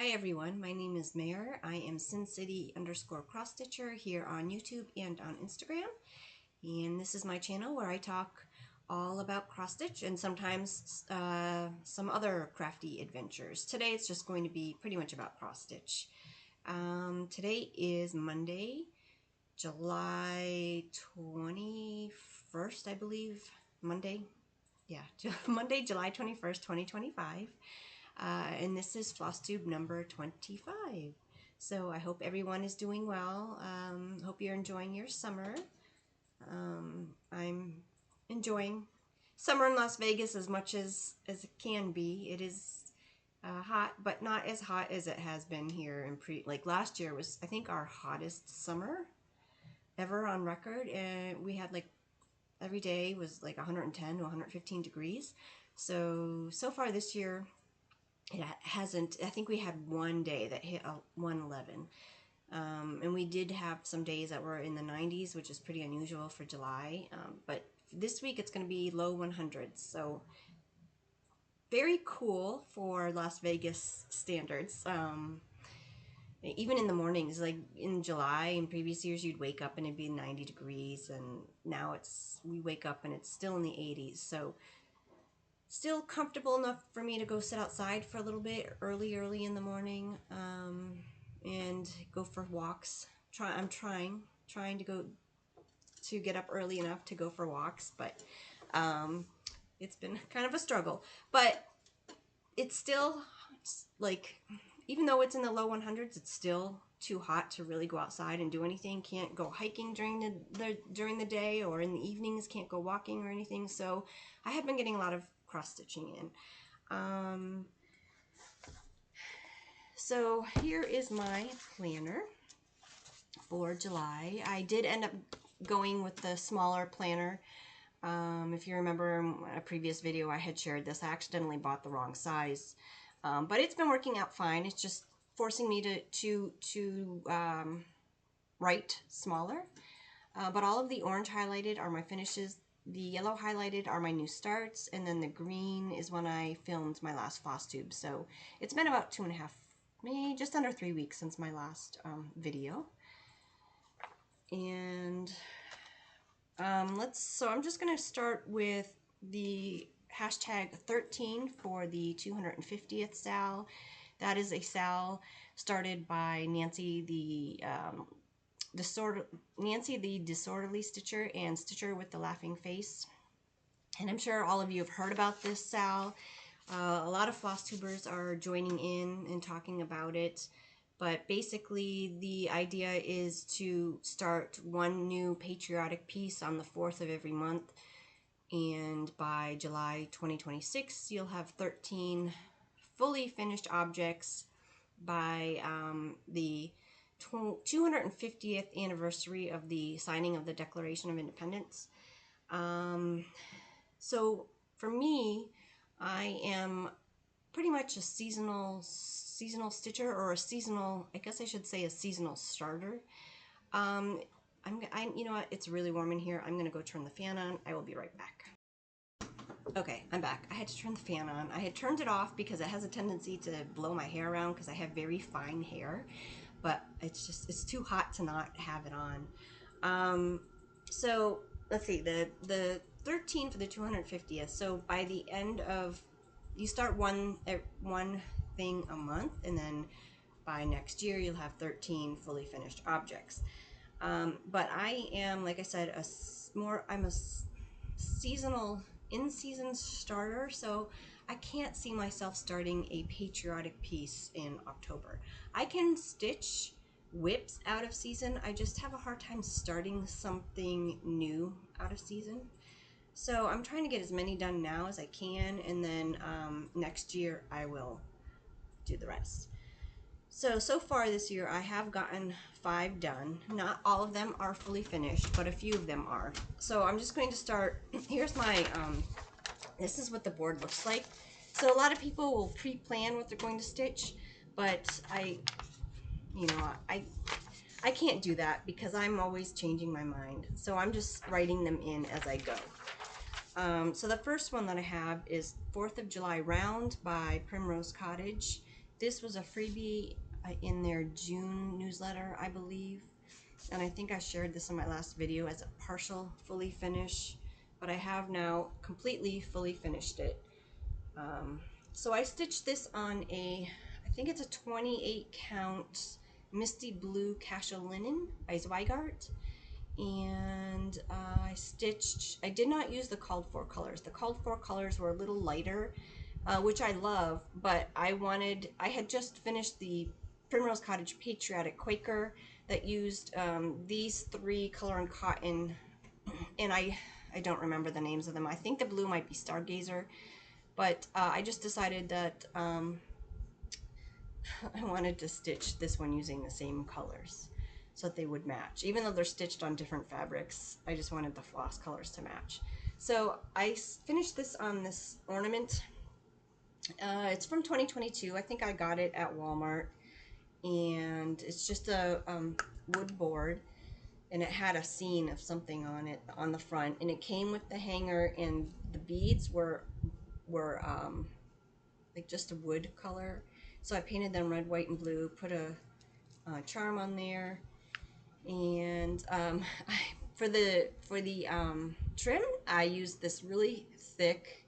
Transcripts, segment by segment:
Hi everyone, my name is Manor. I am SinCity_cross stitcher here on YouTube and on Instagram. And this is my channel where I talk all about cross stitch and sometimes some other crafty adventures. Today it's just going to be pretty much about cross stitch. Today is Monday, July 21st, I believe. Monday, July 21st, 2025. And this is Flosstube number 25. So I hope everyone is doing well. Hope you're enjoying your summer. I'm enjoying summer in Las Vegas as much as it can be. It is hot, but not as hot as it has been here in like last year was, I think, our hottest summer ever on record, and we had like every day was like 110 to 115 degrees. So far this year it hasn't. I think we had one day that hit 111, and we did have some days that were in the 90s, which is pretty unusual for July, but this week it's going to be low 100s, so very cool for Las Vegas standards. Even in the mornings, like in July in previous years, you'd wake up and it'd be 90 degrees, and now we wake up and it's still in the 80s, so still comfortable enough for me to go sit outside for a little bit early in the morning, and go for walks. I'm trying to get up early enough to go for walks, but it's been kind of a struggle. But it's still, like, even though it's in the low 100s, it's still too hot to really go outside and do anything. Can't go hiking during the day, or in the evenings can't go walking or anything. So I have been getting a lot of cross stitching in. So here is my planner for July. I did end up going with the smaller planner. If you remember in a previous video I had shared this, I accidentally bought the wrong size, but it's been working out fine. It's just forcing me to write smaller, but all of the orange highlighted are my finishes. The yellow highlighted are my new starts, and then the green is when I filmed my last Flosstube. So it's been about 2.5, maybe just under 3 weeks since my last video. And so I'm just going to start with the hashtag 13 for the 250th SAL. That is a SAL started by Nancy the Disorderly Stitcher and Stitcher with the Laughing Face. And I'm sure all of you have heard about this SAL. A lot of Flosstubers are joining in and talking about it. But basically the idea is to start one new patriotic piece on the 4th of every month. And by July 2026, you'll have 13 fully finished objects by the 250th anniversary of the signing of the Declaration of Independence. So for me, I am pretty much a seasonal stitcher, or a seasonal, I guess I should say a seasonal starter. You know what, it's really warm in here. I'm gonna go turn the fan on. I will be right back. Okay, I'm back. I had to turn the fan on. I had turned it off because it has a tendency to blow my hair around because I have very fine hair, but it's too hot to not have it on. So let's see, the 13 for the 250th. So by the end of, you start one thing a month, and then by next year you'll have 13 fully finished objects. But I am, like I said, I'm a seasonal, in-season starter, so I can't see myself starting a patriotic piece in October. I can stitch whips out of season. I just have a hard time starting something new out of season. So I'm trying to get as many done now as I can, and then next year I will do the rest. So far this year I have gotten 5 done. Not all of them are fully finished, but a few of them are. So I'm just going to start. Here's my, this is what the board looks like. So a lot of people will pre-plan what they're going to stitch, but I can't do that because I'm always changing my mind. So I'm just writing them in as I go. So the first one that I have is 4th of July Round by Primrose Cottage. this was a freebie in their June newsletter, I believe. And I think I shared this in my last video as a partial fully finish, but I have now completely fully finished it. So I stitched this on a, I think it's a 28 count Misty Blue Casual Linen by Zweigart. And I did not use the called for colors. The called for colors were a little lighter, which I love, but I had just finished the Primrose Cottage Patriotic Quaker that used these 3 color and cotton, and I don't remember the names of them. I think the blue might be Stargazer, but I just decided that I wanted to stitch this one using the same colors so that they would match. Even though they're stitched on different fabrics, I just wanted the floss colors to match. So I finished this on this ornament. It's from 2022. I think I got it at Walmart, and it's just a wood board, and it had a scene of something on it on the front, and it came with the hanger, and the beads were like just a wood color. So I painted them red, white, and blue, put a charm on there, and for the trim, I used this really thick,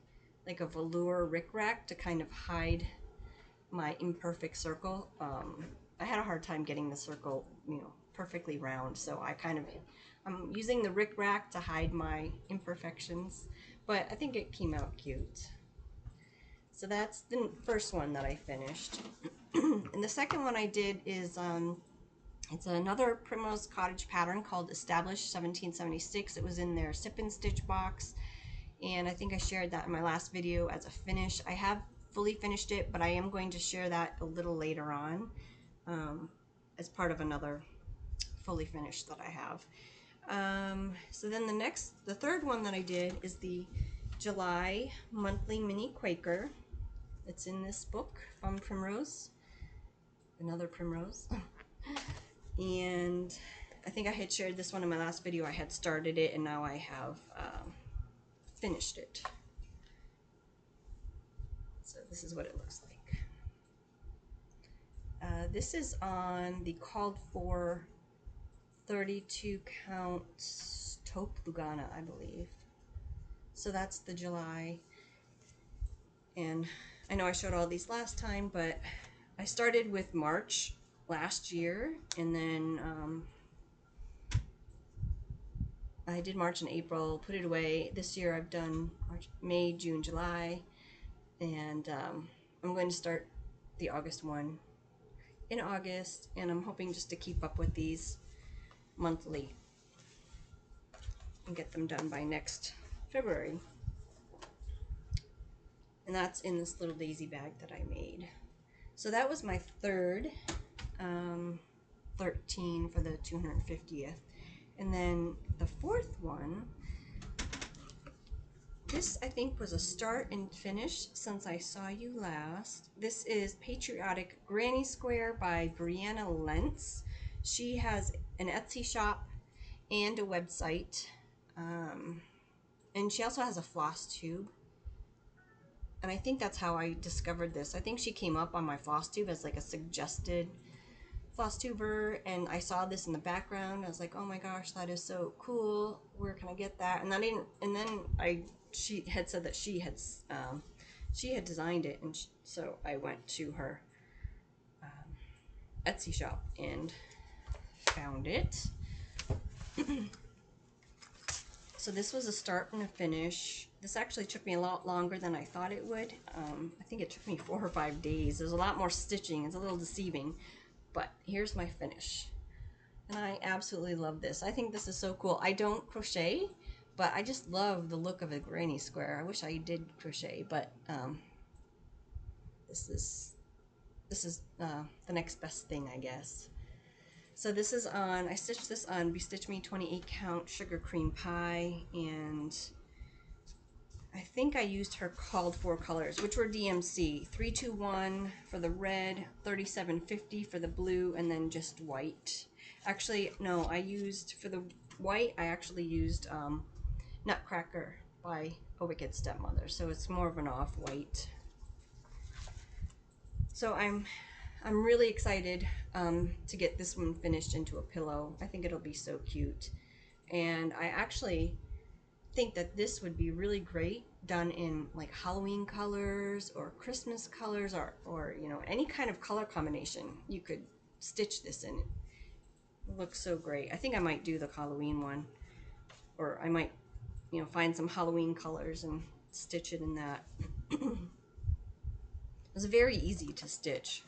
like a velour rickrack to kind of hide my imperfect circle. I had a hard time getting the circle, perfectly round, so I'm using the rickrack to hide my imperfections, but I think it came out cute. So that's the first one that I finished. And the second one I did is it's another Primrose Cottage pattern called Established 1776. It was in their Sip and Stitch box, and I think I shared that in my last video as a finish. I have fully finished it, but I am going to share that a little later on as part of another fully finished that I have. So then the third one that I did is the July monthly mini Quaker. It's in this book from Primrose, another Primrose. And I think I had shared this one in my last video. I had started it, and now I have finished it. So this is what it looks like. This is on the called for 32 count taupe Lugana, I believe. So that's the July. And I know I showed all these last time, but I started with March last year, and then I did March and April, put it away. This year I've done March, May, June, July, and I'm going to start the August one in August, and I'm hoping just to keep up with these monthly and get them done by next February. And that's in this little daisy bag that I made. So that was my third 13 for the 250th. And then the fourth one, this I think was a start and finish since I saw you last. This is Patriotic Granny Square by Brianna Lentz. She has an Etsy shop and a website, and she also has a Flosstube. And I think that's how I discovered this. I think she came up on my Flosstube as like a suggested Flosstuber, and I saw this in the background. I was like, oh my gosh, that is so cool. Where can I get that? And she had said that she had designed it, and so I went to her Etsy shop and found it. So this was a start and a finish. This actually took me a lot longer than I thought it would. I think it took me 4 or 5 days. There's a lot more stitching. It's a little deceiving, but here's my finish. And I absolutely love this. I think this is so cool. I don't crochet, but I just love the look of a granny square. I wish I did crochet, but this is the next best thing, I guess. So this is on, I stitched this on Bestitch Me 28 count sugar cream pie, and I think I used her called for colors, which were DMC 321 for the red, 3750 for the blue, and then just white. Actually, no, I used for the white, I actually used Nutcracker by A Wicked Stepmother, so it's more of an off-white. So I'm really excited to get this one finished into a pillow. I think it'll be so cute. And I actually think that this would be really great done in like Halloween colors or Christmas colors, or you know, any kind of color combination you could stitch this in. It looks so great. I think I might do the Halloween one, or I might, you know, find some Halloween colors and stitch it in that. It was very easy to stitch.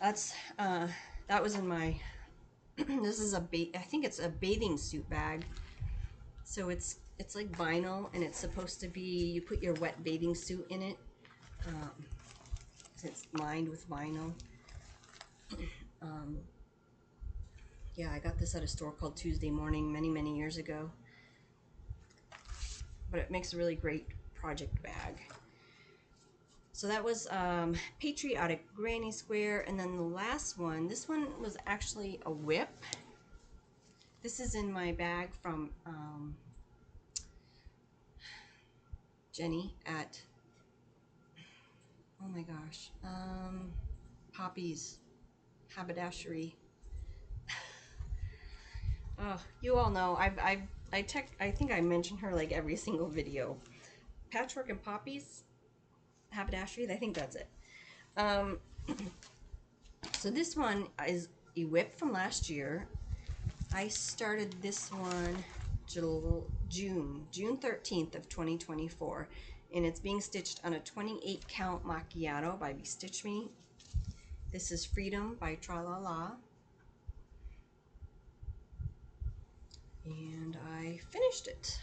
That's that was in my this is I think it's a bathing suit bag. So it's like vinyl, and it's supposed to be, you put your wet bathing suit in it. It's lined with vinyl. Yeah, I got this at a store called Tuesday Morning many years ago. But it makes a really great project bag. So that was Patriotic Granny Square. And then the last one, this one was actually a whip. This is in my bag from Jenny at, oh my gosh, Poppy's Haberdashery. Oh, you all know, I think I mention her like every single video. Patchwork and Poppy's Haberdashery, I think that's it. So this one is a whip from last year. I started this one June 13th of 2024, and it's being stitched on a 28 count macchiato by Stitch Me. This is Freedom by Tralala. And I finished it.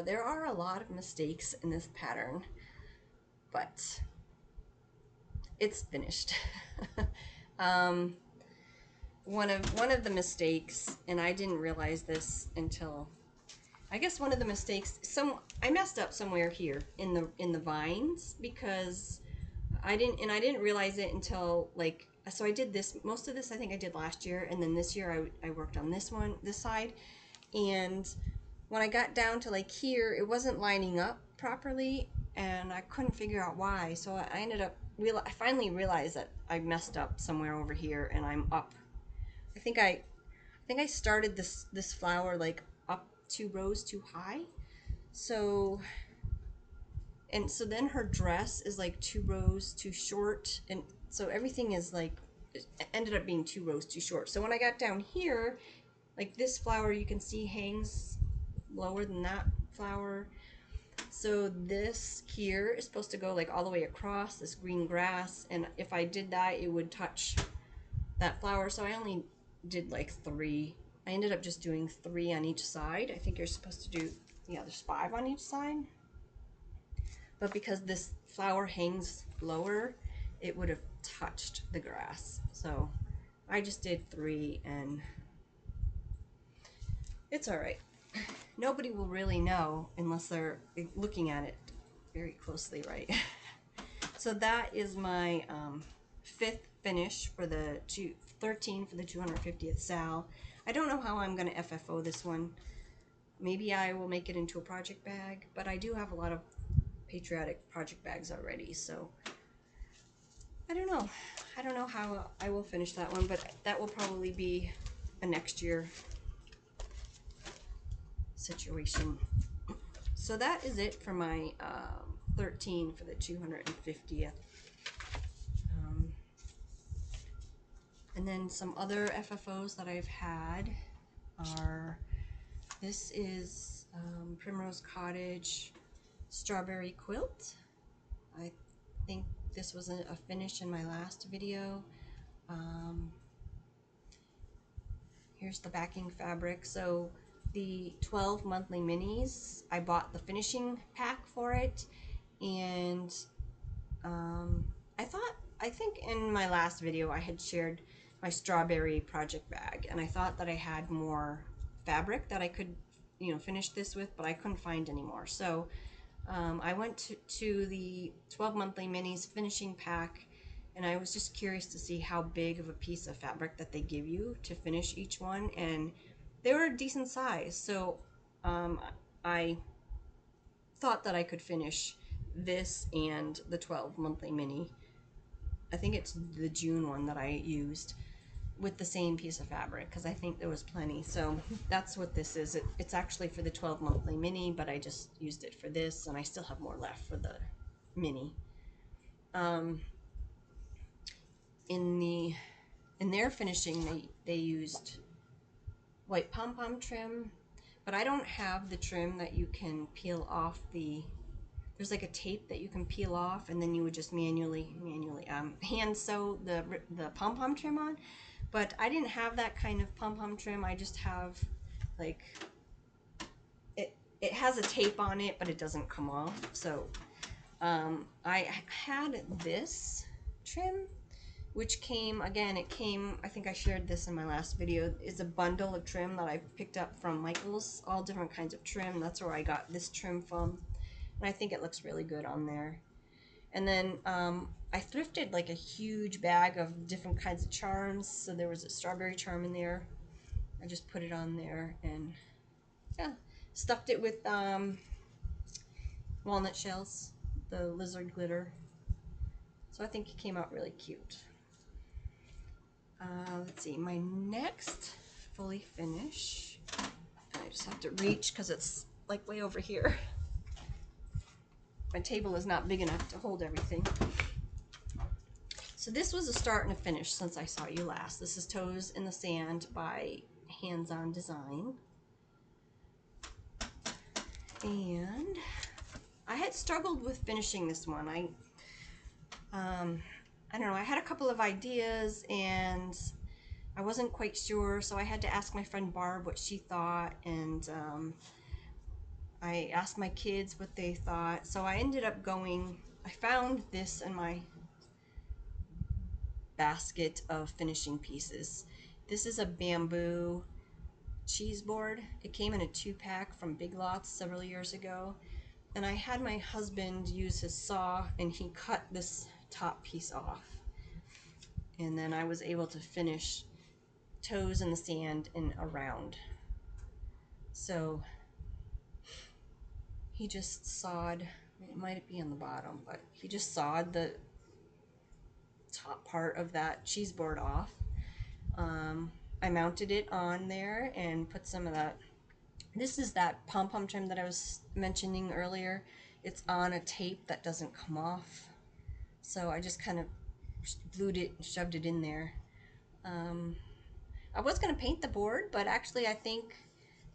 There are a lot of mistakes in this pattern, but it's finished. One of the mistakes, and I didn't realize this until, I guess one of the mistakes, I messed up somewhere here in the vines, because I didn't realize it until, like, so I did this, most of this I think I did last year, and then this year I worked on this side, and when I got down to like here, it wasn't lining up properly, and I couldn't figure out why. So I ended up, I finally realized that I messed up somewhere over here, and I'm up. I think I started this flower like up 2 rows too high. So, and so then her dress is like 2 rows too short, and so everything is like, it ended up being 2 rows too short. So when I got down here, like this flower, you can see hangs lower than that flower. So this here is supposed to go like all the way across this green grass, and if I did that, it would touch that flower. So I only did like 3. I ended up just doing 3 on each side. I think you're supposed to do, yeah, there's 5 on each side. But because this flower hangs lower, it would have touched the grass. So I just did 3, and it's all right. Nobody will really know unless they're looking at it very closely, right? So that is my 5th finish for the 13 for the 250th sal. I don't know how I'm going to FFO this one. Maybe I will make it into a project bag, but I do have a lot of Patriotic project bags already, so I don't know. I don't know how I will finish that one, but that will probably be a next year situation. So that is it for my 13 for the 250th. And then some other FFOs that I've had are, this is Primrose Cottage Strawberry Quilt. I think this was a finish in my last video. Here's the backing fabric. So the 12 monthly minis, I bought the finishing pack for it, and I think in my last video I had shared my strawberry project bag, and I thought that I had more fabric that I could, you know, finish this with, but I couldn't find any more. So I went to the 12 monthly minis finishing pack, and I was just curious to see how big of a piece of fabric that they give you to finish each one, and they were a decent size. So I thought that I could finish this and the 12 monthly mini. I think it's the June one that I used with the same piece of fabric because I think there was plenty. So that's what this is. It's actually for the 12 monthly mini, but I just used it for this, and I still have more left for the mini. In their finishing, they used white pom-pom trim, but I don't have the trim that you can peel off the. There's like a tape that you can peel off, and then you would just manually hand sew the pom-pom trim on. But I didn't have that kind of pom-pom trim. I just have like it has a tape on it, but it doesn't come off. So I had this trim, which came, again, it came, I think I shared this in my last video, is a bundle of trim that I picked up from Michael's, all different kinds of trim. That's where I got this trim from, and I think it looks really good on there. And then I thrifted like a huge bag of different kinds of charms, so there was a strawberry charm in there. I just put it on there and yeah, stuffed it with walnut shells, the lizard glitter. So I think it came out really cute. Let's see, my next fully finish, I just have to reach because it's like way over here. My table is not big enough to hold everything. So this was a start and a finish since I saw you last. This is Toes in the Sand by Hands On Design. And I had struggled with finishing this one. I don't know, I had a couple of ideas and I wasn't quite sure, so I had to ask my friend Barb what she thought, and I asked my kids what they thought. So I ended up I found this in my basket of finishing pieces. This is a bamboo cheese board. It came in a 2-pack from Big Lots several years ago, and I had my husband use his saw and he cut this top piece off, and then I was able to finish Toes in the Sand in a round. So he just sawed, it might be on the bottom, but he just sawed the top part of that cheese board off. I mounted it on there and put some of that. This is that pom-pom trim that I was mentioning earlier. It's on a tape that doesn't come off. So I just kind of glued it and shoved it in there. I was going to paint the board, but actually I think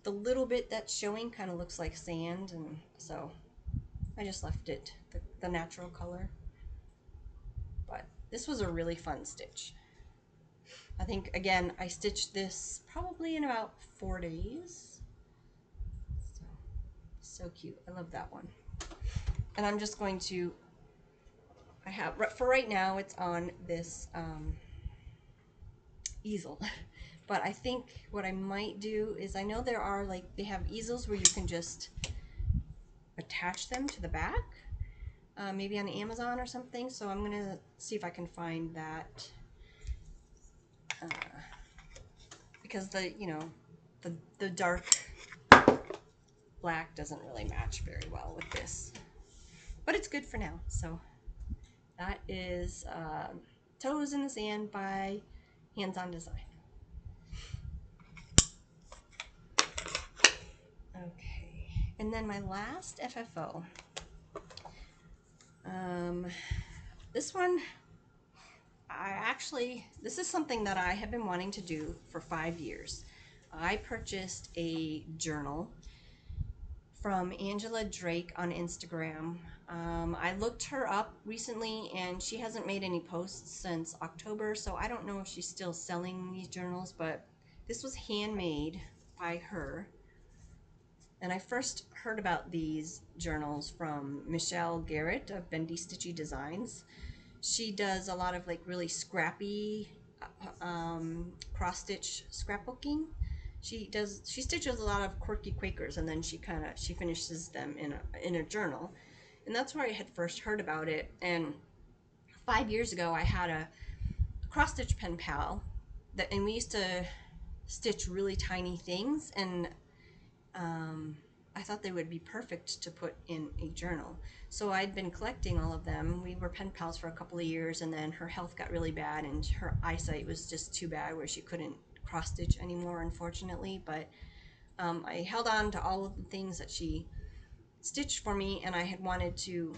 the little bit that's showing kind of looks like sand, and so I just left it the natural color. But this was a really fun stitch. I think, again, I stitched this probably in about 4 days. So cute. I love that one. And I'm just going to, for right now, it's on this easel. But I think what I might do is, I know there are, like, they have easels where you can just attach them to the back, maybe on Amazon or something. So I'm gonna see if I can find that, because the dark black doesn't really match very well with this, but it's good for now. So that is Toes in the Sand by Hands On Design. Okay, and then my last FFO. This one, this is something that I have been wanting to do for 5 years. I purchased a journal from Angela Drake on Instagram. I looked her up recently and she hasn't made any posts since October, so I don't know if she's still selling these journals, but this was handmade by her. And I first heard about these journals from Michelle Garrett of Bendy Stitchy Designs. She does a lot of like really scrappy cross-stitch scrapbooking. She stitches a lot of quirky Quakers, and then she finishes them in a journal. And that's where I had first heard about it. And 5 years ago, I had a cross-stitch pen pal and we used to stitch really tiny things, and I thought they would be perfect to put in a journal. So I'd been collecting all of them. We were pen pals for a couple of years, and then her health got really bad, and her eyesight was just too bad where she couldn't cross stitch anymore, unfortunately. But I held on to all of the things that she stitched for me, and I had wanted to,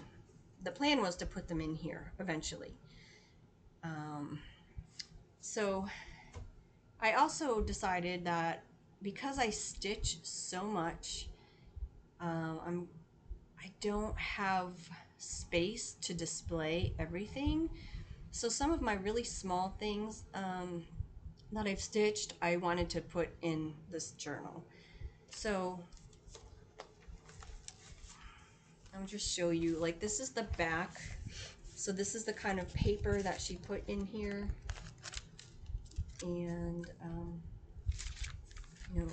the plan was to put them in here eventually. So I also decided that because I stitch so much, I don't have space to display everything. So some of my really small things that I've stitched, I wanted to put in this journal. So I'll just show you, like, this is the back. So this is the kind of paper that she put in here. And, you know,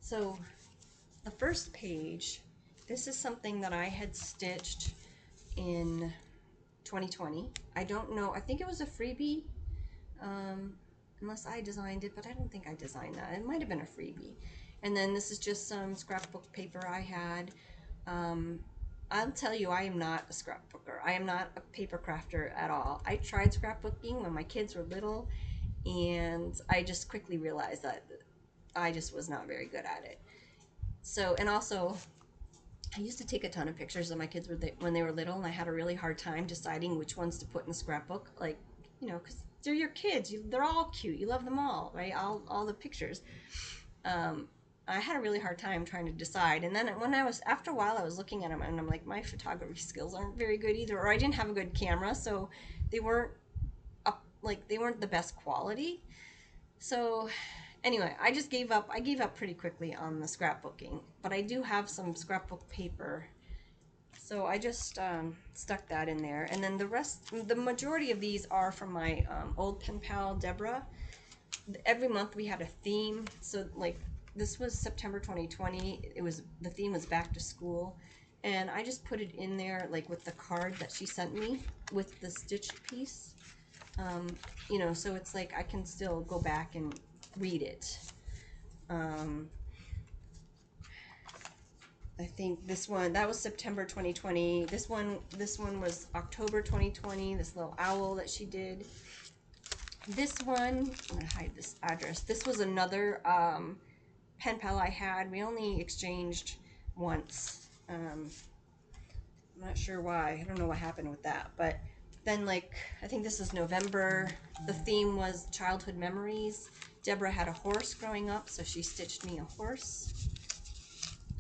so the first page, this is something that I had stitched in 2020. I don't know, I think it was a freebie, unless I designed it, but I don't think I designed that. It might have been a freebie. And then this is just some scrapbook paper I had. I'll tell you, I am not a scrapbooker. I am not a paper crafter at all. I tried scrapbooking when my kids were little, and I just quickly realized that I just was not very good at it. So, and also, I used to take a ton of pictures of my kids when they were little, and I had a really hard time deciding which ones to put in the scrapbook. Like, you know, because they're your kids. They're all cute. You love them all, right? All the pictures. I had a really hard time trying to decide. And then after a while, I was looking at them, and I'm like, my photography skills aren't very good either, or I didn't have a good camera, so they weren't they weren't the best quality. So anyway, I just gave up. I gave up pretty quickly on the scrapbooking, but I do have some scrapbook paper. So I just stuck that in there. And then the majority of these are from my old pen pal, Deborah. Every month we had a theme. So like this was September 2020. The theme was back to school. And I just put it in there like with the card that she sent me with the stitched piece. You know, so it's like I can still go back and read it. I think this one, that was September 2020. This one was October 2020, this little owl that she did. This one, I'm gonna hide this address. This was another pen pal I had. We only exchanged once. I'm not sure why. I don't know what happened with that, but then like, I think this is November. The theme was childhood memories. Deborah had a horse growing up, so she stitched me a horse.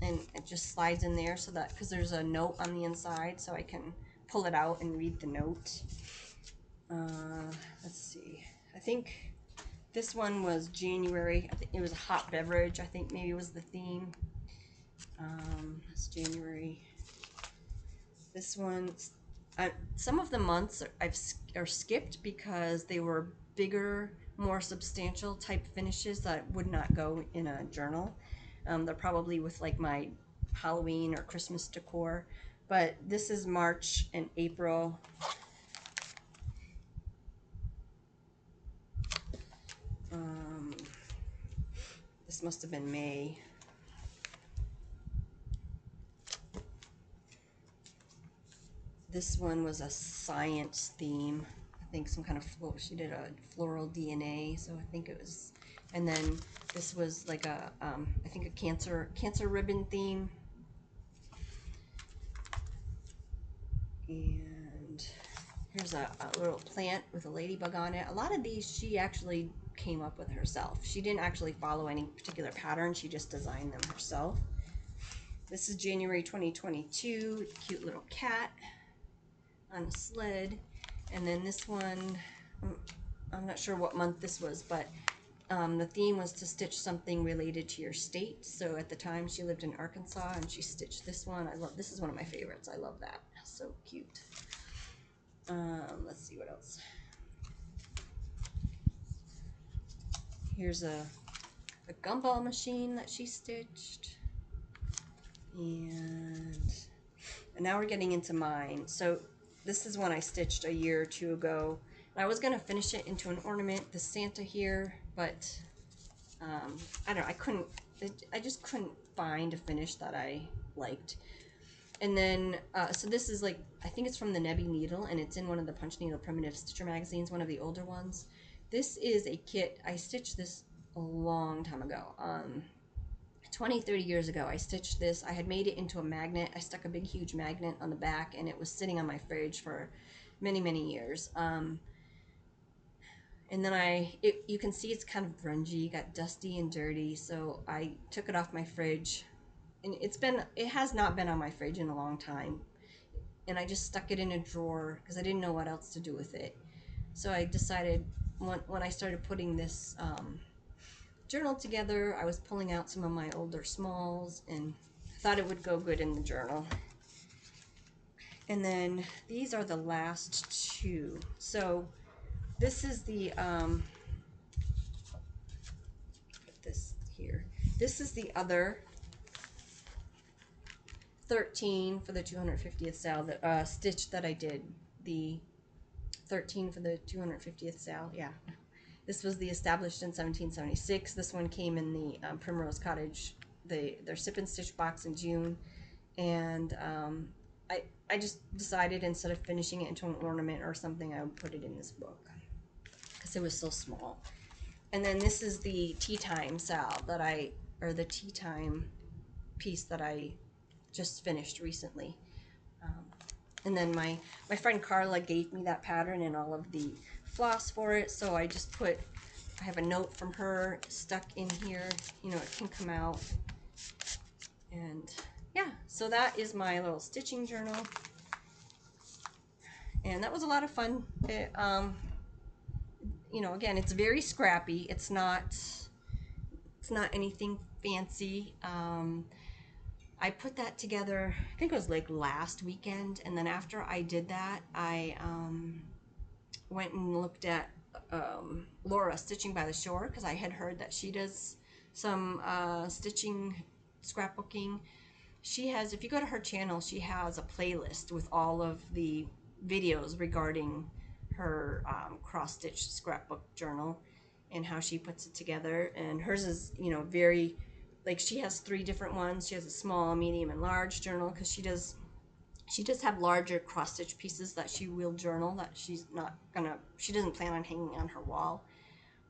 And it just slides in there so that, because there's a note on the inside, so I can pull it out and read the note. Let's see. I think this one was January. I think it was a hot beverage. I think maybe was the theme. It's January. This one, some of the months are skipped because they were bigger, more substantial type finishes that would not go in a journal. They're probably with like my Halloween or Christmas decor. But this is March and April. This must have been May. This one was a science theme. I think some kind of she did a floral DNA, so I think it was. And then this was like a I think a cancer ribbon theme. And here's a little plant with a ladybug on it. A lot of these she actually came up with herself. She didn't actually follow any particular pattern. She just designed them herself. This is January 2022. Cute little cat on a sled. And then this one, I'm not sure what month this was, but the theme was to stitch something related to your state. So at the time she lived in Arkansas, and she stitched this one. This is one of my favorites. I love that. So cute. Let's see what else. Here's a gumball machine that she stitched. And now we're getting into mine. So this is one I stitched a year or two ago. And I was going to finish it into an ornament, the Santa here, but I don't know, I couldn't I just couldn't find a finish that I liked. And then, so this is like, I think it's from the Nebby Needle, and it's in one of the Punch Needle Primitive Stitcher magazines, one of the older ones. This is a kit. I stitched this a long time ago. 20, 30 years ago, I stitched this. I had made it into a magnet. I stuck a big, huge magnet on the back, and it was sitting on my fridge for many, many years. And then you can see it's kind of grungy, got dusty and dirty, so I took it off my fridge. And it has not been on my fridge in a long time. And I just stuck it in a drawer because I didn't know what else to do with it. So I decided when I started putting this journal together, I was pulling out some of my older smalls and thought it would go good in the journal. And then these are the last two. So this is the put this here. This is the other 13 for the 250th sale, the stitch that I did. The 13 for the 250th sale, yeah. This was the established in 1776. This one came in the Primrose Cottage, their Sip and Stitch box in June. And I just decided instead of finishing it into an ornament or something, I would put it in this book because it was so small. And then this is the Tea Time sal or the Tea Time piece that I just finished recently. And then my friend Carla gave me that pattern and all of the floss for it, so I just I have a note from her stuck in here, you know, it can come out. And yeah, so that is my little stitching journal. And that was a lot of fun. You know, again, it's very scrappy. It's not anything fancy. I put that together, I think it was like last weekend, and then after I did that, I went and looked at Laura Stitching by the Shore, because I had heard that she does some stitching scrapbooking. She has, if you go to her channel, she has a playlist with all of the videos regarding her cross-stitch scrapbook journal and how she puts it together. And hers is, you know, very, like, she has 3 different ones. She has a small, medium, and large journal, because she does have larger cross-stitch pieces that she will journal that she doesn't plan on hanging on her wall.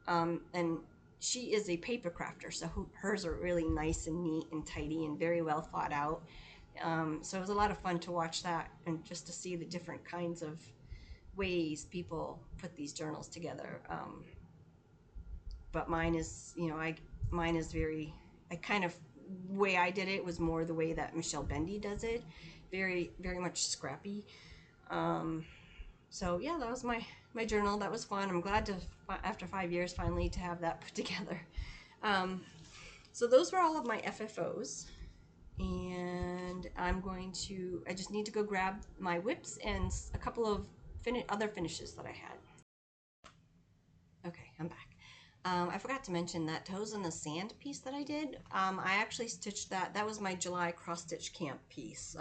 And she is a paper crafter, so hers are really nice and neat and tidy and very well thought out. So it was a lot of fun to watch that and just to see the different kinds of ways people put these journals together. But mine is, you know, mine is very, way I did it was more the way that Michelle Bendy does it. Very, very much scrappy. So yeah, that was my journal. That was fun. I'm glad to, after 5 years, finally to have that put together. So those were all of my FFOs. And I just need to go grab my whips and a couple of other finishes that I had. Okay, I'm back. I forgot to mention that Toes in the Sand piece that I did. I actually stitched that. That was my July cross-stitch camp piece.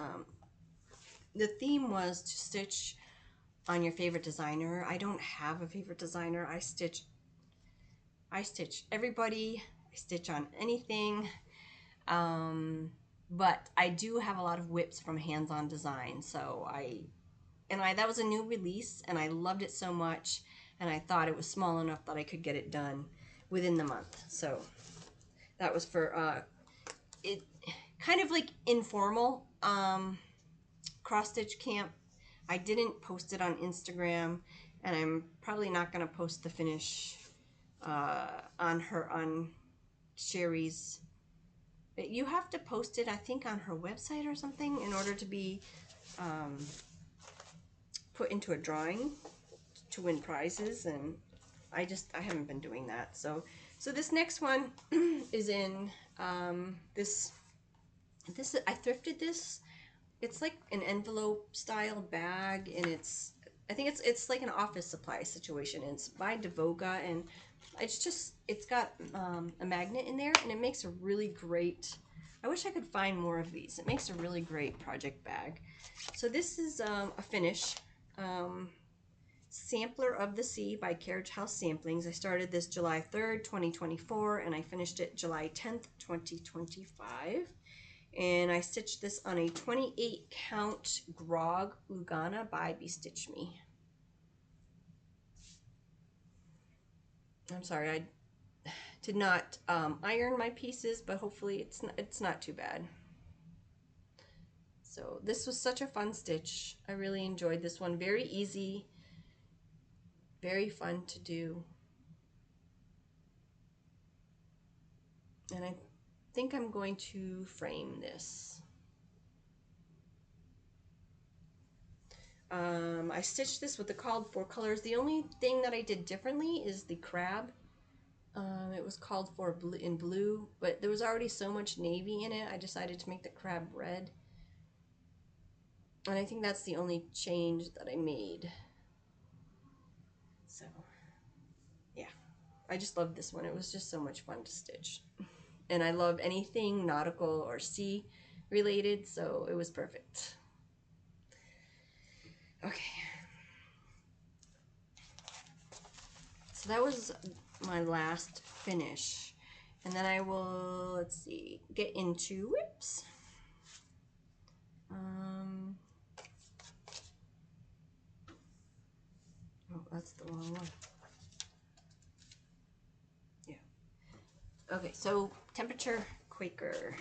The theme was to stitch on your favorite designer. I don't have a favorite designer. I stitch everybody. I stitch on anything. But I do have a lot of whips from Hands On Design. So that was a new release, and I loved it so much, and I thought it was small enough that I could get it done within the month. So that was for it, kind of like informal cross stitch camp. I didn't post it on Instagram, and I'm probably not going to post the finish on Sherry's. You have to post it, I think, on her website or something in order to be put into a drawing to win prizes, and I haven't been doing that. So this next one is in this. I thrifted this. It's like an envelope style bag, and I think it's like an office supply situation. It's by Devoga, and it's got a magnet in there, and it makes a really great, I wish I could find more of these. It makes a really great project bag. So this is a finish. Sampler of the Sea by Carriage House Samplings. I started this July 3rd, 2024, and I finished it July 10th, 2025. And I stitched this on a 28 count Grog Lugana by Bestitch Me. I'm sorry, I did not iron my pieces, but hopefully it's not too bad. So this was such a fun stitch. I really enjoyed this one. Very easy, very fun to do. And I think I'm going to frame this. I stitched this with the called for colors. The only thing that I did differently is the crab. It was called for in blue, but there was already so much navy in it, I decided to make the crab red. And I think that's the only change that I made. So, yeah. I just loved this one. It was just so much fun to stitch. And I love anything nautical or sea related, so it was perfect. Okay. So that was my last finish. And then I will, let's see, get into whips. Oh, that's the wrong one. Yeah. Okay, so temperature Quaker.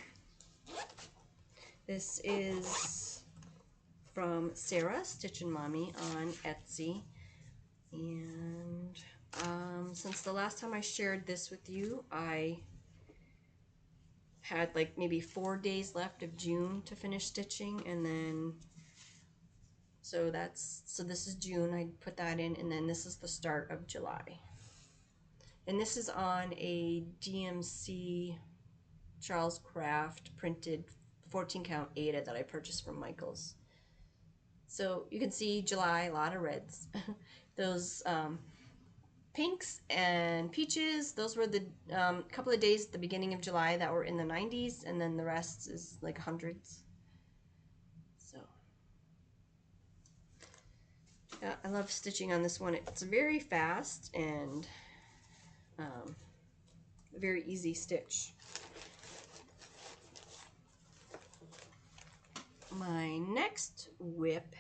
This is from Sarah, Stitchin' Mommy on Etsy. And since the last time I shared this with you, I had like maybe 4 days left of June to finish stitching, and then so this is June, I put that in, and then this is the start of July. And this is on a DMC Charles Craft printed 14 count Ada that I purchased from Michael's. So you can see July, a lot of reds. Those pinks and peaches, those were the couple of days at the beginning of July that were in the 90s, and then the rest is like hundreds. So yeah, I love stitching on this one. It's very fast and a very easy stitch. My next whip,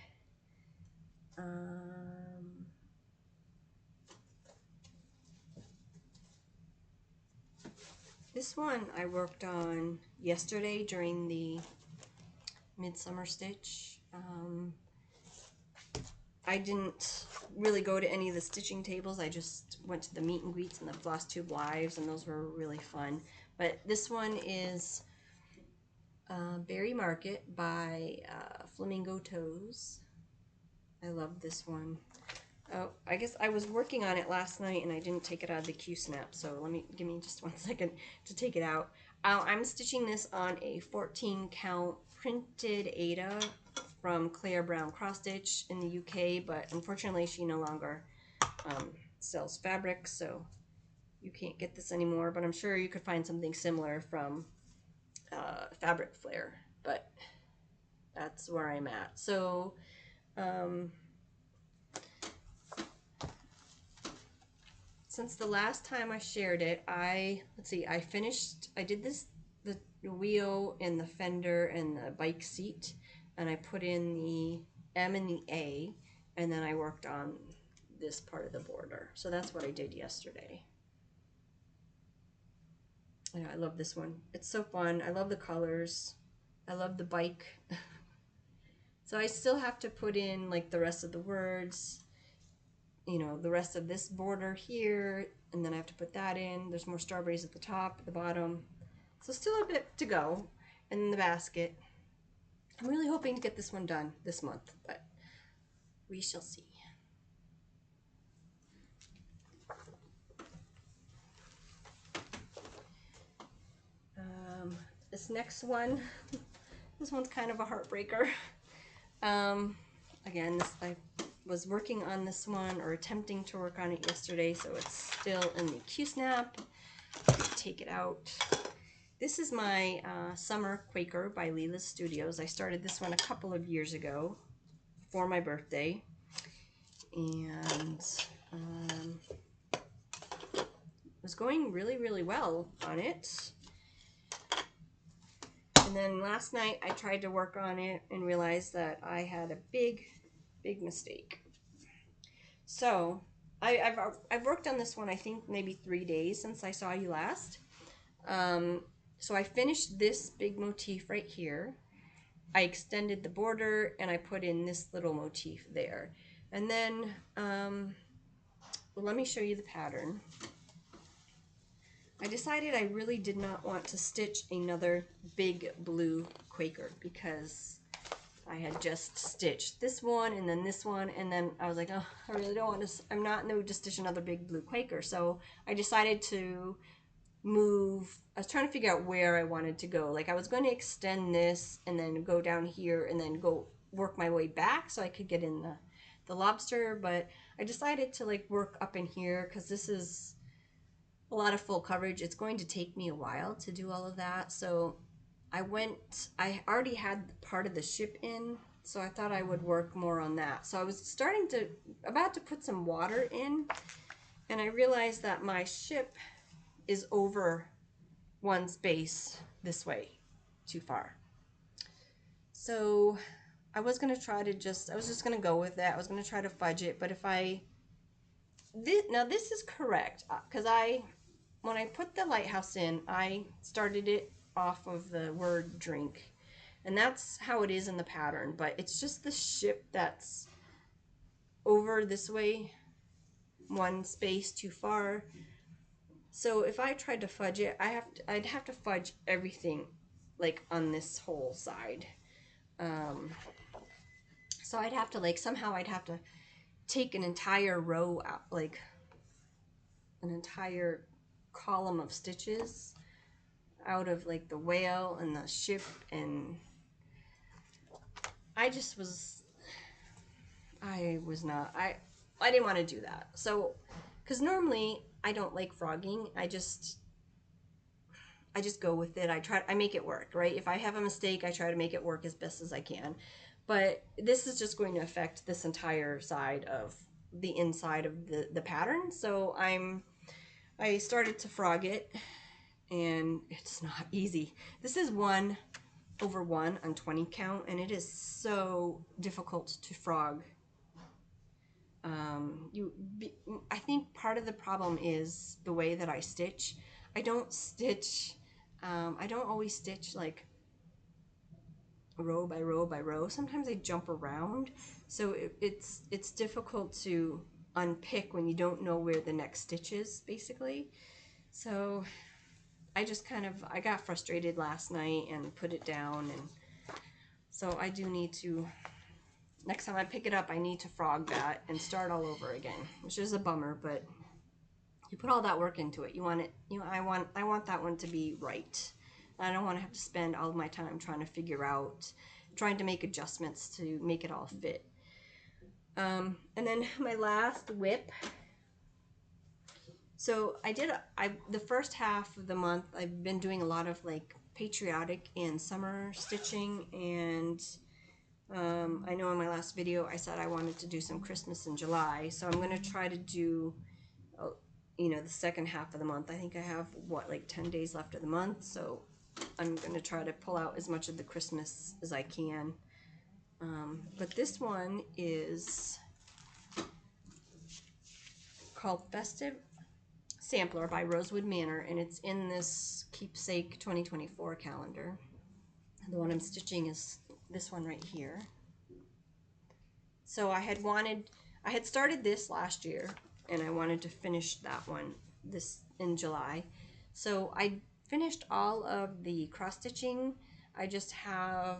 this one I worked on yesterday during the midsummer stitch. I didn't really go to any of the stitching tables. I just went to the meet and greets and the Flosstube lives, and those were really fun. But this one is Berry Market by Flamingo Toes. I love this one. Oh, I guess I was working on it last night and I didn't take it out of the Q-snap, so give me just 1 second to take it out. I'm stitching this on a 14 count printed Ada from Claire Brown Cross Stitch in the UK, but unfortunately she no longer sells fabric, so you can't get this anymore, but I'm sure you could find something similar from Fabric Flare, but that's where I'm at. So since the last time I shared it, I did the wheel and the fender and the bike seat, and I put in the M and the A, and then I worked on this part of the border. So that's what I did yesterday. Yeah, I love this one. It's so fun. I love the colors. I love the bike. So I still have to put in like the rest of the words, you know, the rest of this border here, and then I have to put that in. There's more strawberries at the top, at the bottom. So still a bit to go. And then the basket. I'm really hoping to get this one done this month, but we shall see. This next one, this one's kind of a heartbreaker. Again, I was working on this one, or attempting to work on it yesterday, so it's still in the Q-snap. Take it out. This is my Summer Quaker by Lila Studios. I started this one a couple of years ago for my birthday. and was going really, really well on it. And then last night I tried to work on it and realized that I had a big mistake. So I've worked on this one, I think maybe 3 days since I saw you last. So I finished this big motif right here. I extended the border and I put in this little motif there. And then, well, let me show you the pattern. I decided I really did not want to stitch another big blue Quaker because I had just stitched this one and then this one, and then I was like, oh, I really don't want to, I'm not in the mood to stitch another big blue Quaker. So I decided to move. I was trying to figure out where I wanted to go. Like I was going to extend this and then go down here and then go work my way back so I could get in the lobster, but I decided to like work up in here because this is a lot of full coverage. It's going to take me a while to do all of that. So I already had part of the ship in, so I thought I would work more on that. So I was about to put some water in, and I realized that my ship is over one space this way too far. So I was going to try to I was just going to go with that. I was going to try to fudge it, but if now this is correct, because when I put the lighthouse in, I started it off of the word drink, and that's how it is in the pattern, but it's just the ship that's over this way one space too far. So if I tried to fudge it, I'd have to fudge everything like on this whole side. So I'd have to like somehow I'd have to take an entire row out, like an entire column of stitches out of like the whale and the ship, and I didn't want to do that. So because normally I don't like frogging, I just go with it. I make it work, right? If I have a mistake, I try to make it work as best as I can. But this is just going to affect this entire side of the inside of the pattern. So I started to frog it, and it's not easy. This is 1 over 1 on 20 count, and it is so difficult to frog. I think part of the problem is the way that I stitch. I don't always stitch like row by row by row. Sometimes I jump around, so it's difficult to unpick when you don't know where the next stitch is, basically. So I just I got frustrated last night and put it down, and so I do need to, next time I pick it up, I need to frog that and start all over again, which is a bummer, but you put all that work into it. You want it, I want that one to be right. I don't want to have to spend all of my time trying to make adjustments to make it all fit. And then my last whip. So the first half of the month, I've been doing a lot of like patriotic and summer stitching, and I know in my last video I said I wanted to do some Christmas in July, so I'm going to try to do the second half of the month. I think I have like 10 days left of the month, so I'm going to try to pull out as much of the Christmas as I can. But this one is called Festive Sampler by Rosewood Manor, and it's in this Keepsake 2024 calendar. The one I'm stitching is this one right here. So I had started this last year, and I wanted to finish that one in July. So I finished all of the cross stitching. I just have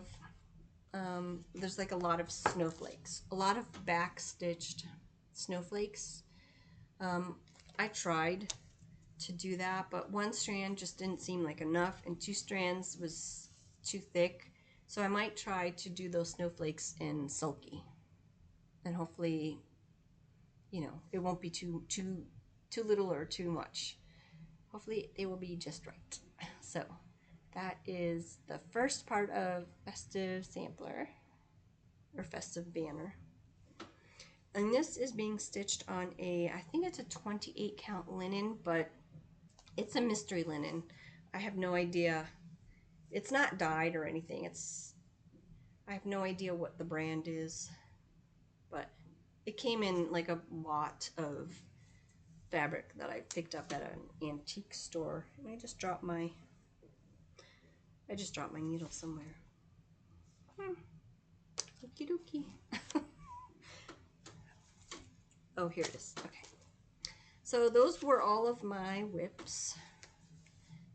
there's like a lot of snowflakes, a lot of back stitched snowflakes. I tried to do that, but one strand just didn't seem like enough, and 2 strands was too thick. So I might try to do those snowflakes in sulky, and hopefully, it won't be too little or too much. Hopefully they will be just right. So that is the first part of Festive Sampler, or Festive Banner. And this is being stitched on a, I think it's a 28 count linen, but it's a mystery linen. I have no idea. It's not dyed or anything. I have no idea what the brand is, but it came in like a lot of fabric that I picked up at an antique store. And I just dropped my needle somewhere. Okie dokie. Oh, here it is. Okay. So those were all of my whips.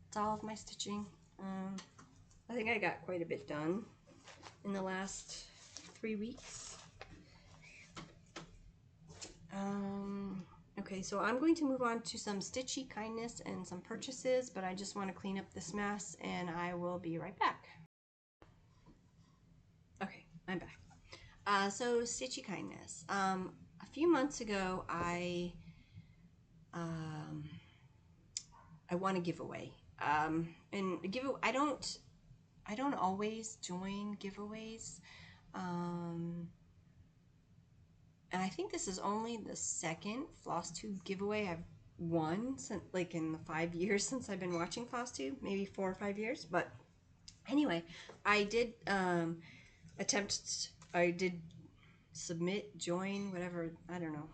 It's all of my stitching. I think I got quite a bit done in the last 3 weeks. Okay, so I'm going to move on to some stitchy kindness and some purchases, but I just want to clean up this mess and I will be right back. Okay, I'm back. So stitchy kindness. A few months ago, I won a giveaway. And I don't always join giveaways. And I think this is only the second Flosstube giveaway I've won since, like, in the 5 years since I've been watching Flosstube, maybe 4 or 5 years. But anyway, I did submit, join, whatever. I don't know.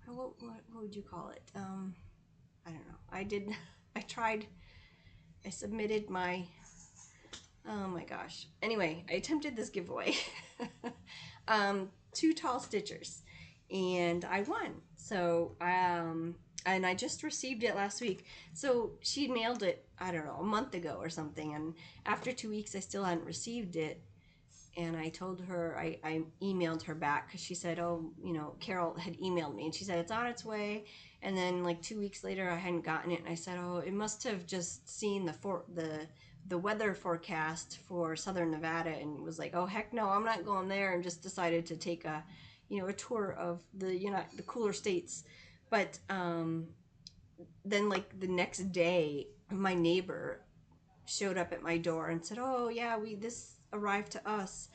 What would you call it? I don't know. I submitted my, oh my gosh. Anyway, I attempted this giveaway. 2 tall stitchers, and I won. So, and I just received it last week. So she mailed it, I don't know, a month ago or something. And after 2 weeks, I still hadn't received it. And I told her, I emailed her back because she said, oh, you know, Carol had emailed me and she said it's on its way. And then like 2 weeks later, I hadn't gotten it. And I said, oh, it must have just seen the weather forecast for Southern Nevada and was like, oh, heck no, I'm not going there, and just decided to take a tour of the cooler states. But then like the next day, my neighbor showed up at my door and said, oh yeah, this arrived to us.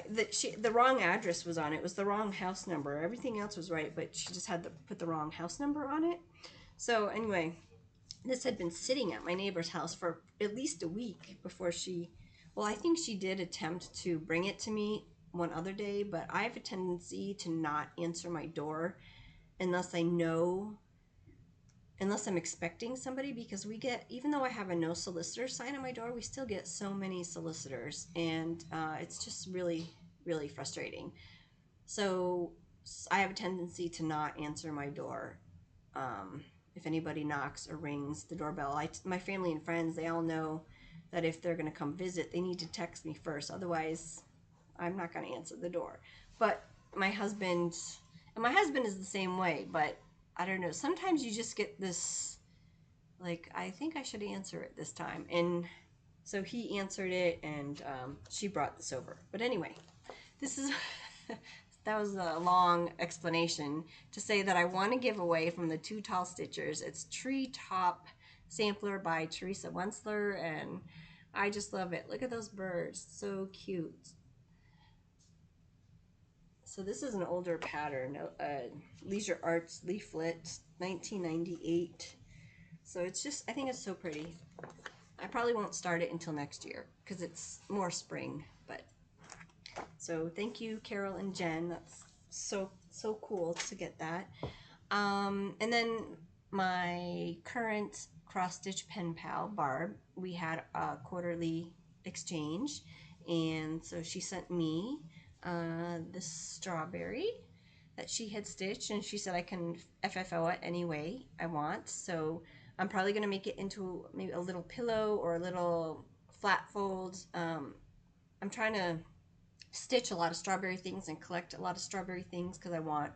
The wrong address was on it. It was the wrong house number. Everything else was right, but she just had to put the wrong house number on it. So anyway, this had been sitting at my neighbor's house for at least a week before I think she did attempt to bring it to me one other day, but I have a tendency to not answer my door unless I'm expecting somebody, because we get, even though I have a no solicitor sign on my door, we still get so many solicitors, and it's just really, really frustrating. So I have a tendency to not answer my door. If anybody knocks or rings the doorbell, my family and friends, they all know that if they're going to come visit, they need to text me first. Otherwise, I'm not going to answer the door. But my husband is the same way, but I don't know. Sometimes you just get this, like, I think I should answer it this time. And so he answered it, and she brought this over. But anyway, this is, that was a long explanation to say that I want to give away from the 2 tall stitchers. It's Treetop Sampler by Teresa Wensler, and I just love it. Look at those birds. So cute. So this is an older pattern, Leisure Arts Leaflet, 1998. So it's just, I think it's so pretty. I probably won't start it until next year because it's more spring. But so thank you, Carol and Jen. That's so cool to get that. And then my current cross stitch pen pal, Barb, we had a quarterly exchange, and so she sent me this strawberry that she had stitched, and she said I can FFO it any way I want. So I'm probably going to make it into maybe a little pillow or a little flat fold. I'm trying to stitch a lot of strawberry things and collect a lot of strawberry things because I want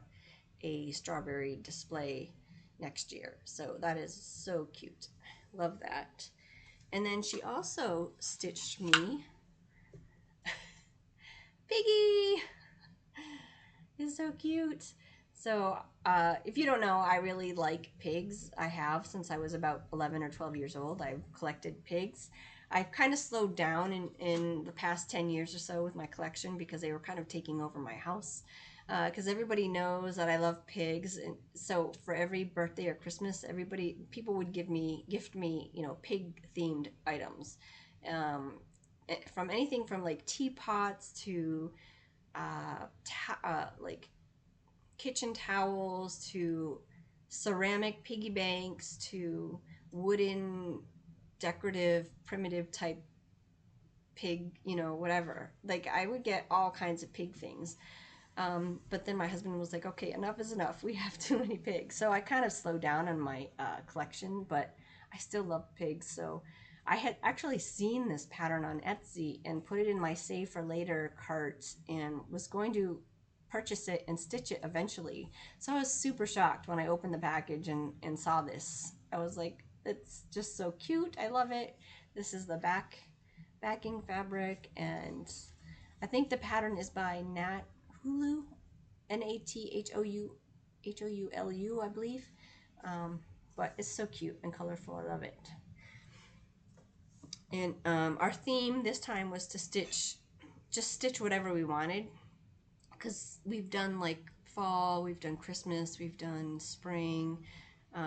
a strawberry display next year. So that is so cute. Love that. And then she also stitched me Piggy. He's so cute. So if you don't know, I really like pigs. I have since I was about 11 or 12 years old. I've collected pigs. I've kind of slowed down in the past 10 years or so with my collection because they were kind of taking over my house. because everybody knows that I love pigs, and so for every birthday or Christmas, people would gift me, pig themed items, um, from anything from like teapots to like kitchen towels to ceramic piggy banks to wooden decorative primitive type pig, whatever. Like I would get all kinds of pig things. But then my husband was like, okay, enough is enough. We have too many pigs. So I kind of slowed down on my collection, but I still love pigs. So I had actually seen this pattern on Etsy and put it in my save for later cart and was going to purchase it and stitch it eventually. So I was super shocked when I opened the package and saw this. I was like, it's just so cute. I love it. This is the backing fabric, and I think the pattern is by Nat Hulu, Nathoulu, I believe. But it's so cute and colorful. I love it. And our theme this time was to just stitch whatever we wanted, because we've done like fall, we've done Christmas, we've done spring,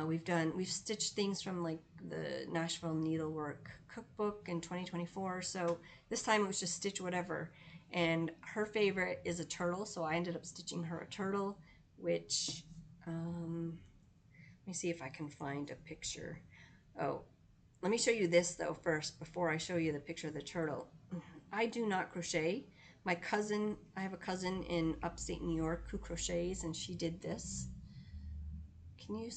we've stitched things from like the Nashville Needlework Cookbook in 2024. So this time it was just stitch whatever. And her favorite is a turtle, so I ended up stitching her a turtle, which let me see if I can find a picture. Oh, let me show you this though first before I show you the picture of the turtle. I do not crochet. I have a cousin in upstate New York who crochets, and she did this. Can you,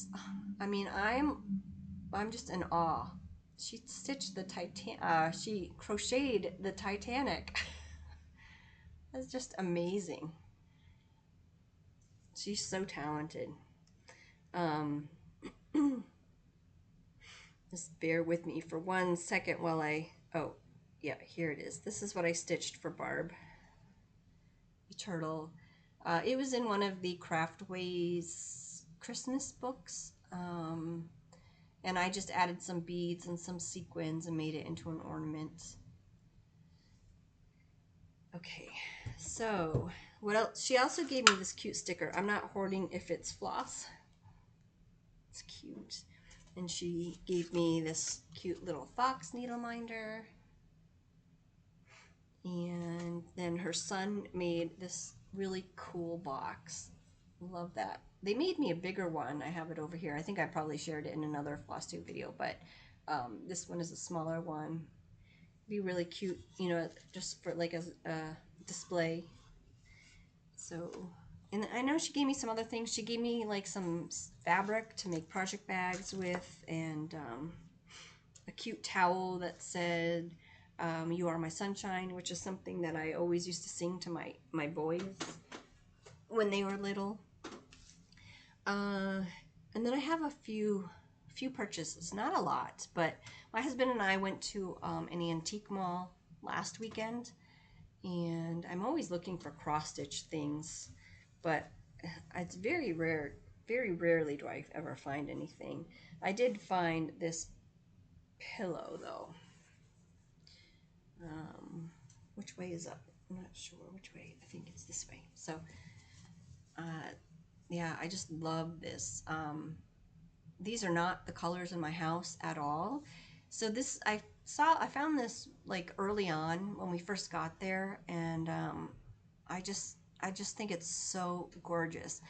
I mean, I'm just in awe. She stitched she crocheted the Titanic. That's just amazing. She's so talented. Just bear with me for 1 second while oh, yeah, here it is. This is what I stitched for Barb, the turtle. It was in one of the Craftways Christmas books, and I just added some beads and some sequins and made it into an ornament. Okay, so what else? She also gave me this cute sticker. I'm not hoarding if it's floss. It's cute. And she gave me this cute little fox needle minder. And then her son made this really cool box. Love that. They made me a bigger one. I have it over here. I think I probably shared it in another Flosstube video, but this one is a smaller one. Be really cute, just for like a display. So, and I know she gave me some other things. She gave me like some fabric to make project bags with, and a cute towel that said, "You are my sunshine," which is something that I always used to sing to my boys when they were little. And then I have a few purchases, not a lot, but my husband and I went to an antique mall last weekend, and I'm always looking for cross-stitch things, but it's very rare. Very rarely do I ever find anything. I did find this pillow though. Which way is up? I'm not sure which way. I think it's this way. So yeah, I just love this. These are not the colors in my house at all. So this, I found this like early on when we first got there, and I just think it's so gorgeous.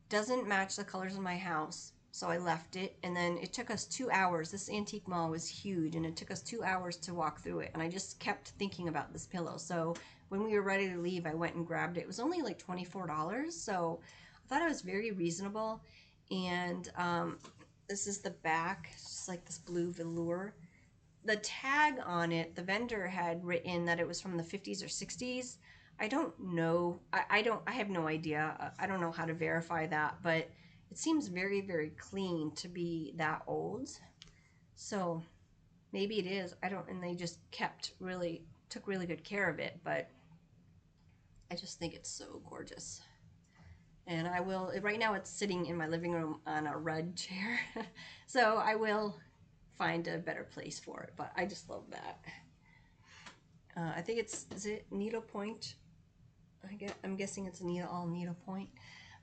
Doesn't match the colors in my house, so I left it, and then it took us 2 hours. This antique mall was huge, and it took us 2 hours to walk through it, and I just kept thinking about this pillow. So when we were ready to leave, I went and grabbed it. It was only like $24, so I thought it was very reasonable. And this is the back, it's just like this blue velour. The tag on it, the vendor had written that it was from the 50s or 60s. I don't know. I have no idea. I don't know how to verify that, but it seems very, very clean to be that old. So maybe it is. I don't, and they just took really good care of it, but I just think it's so gorgeous. And I will, right now it's sitting in my living room on a red chair. So I will find a better place for it, but I just love that. I think is it needlepoint I'm guessing it's a all needlepoint.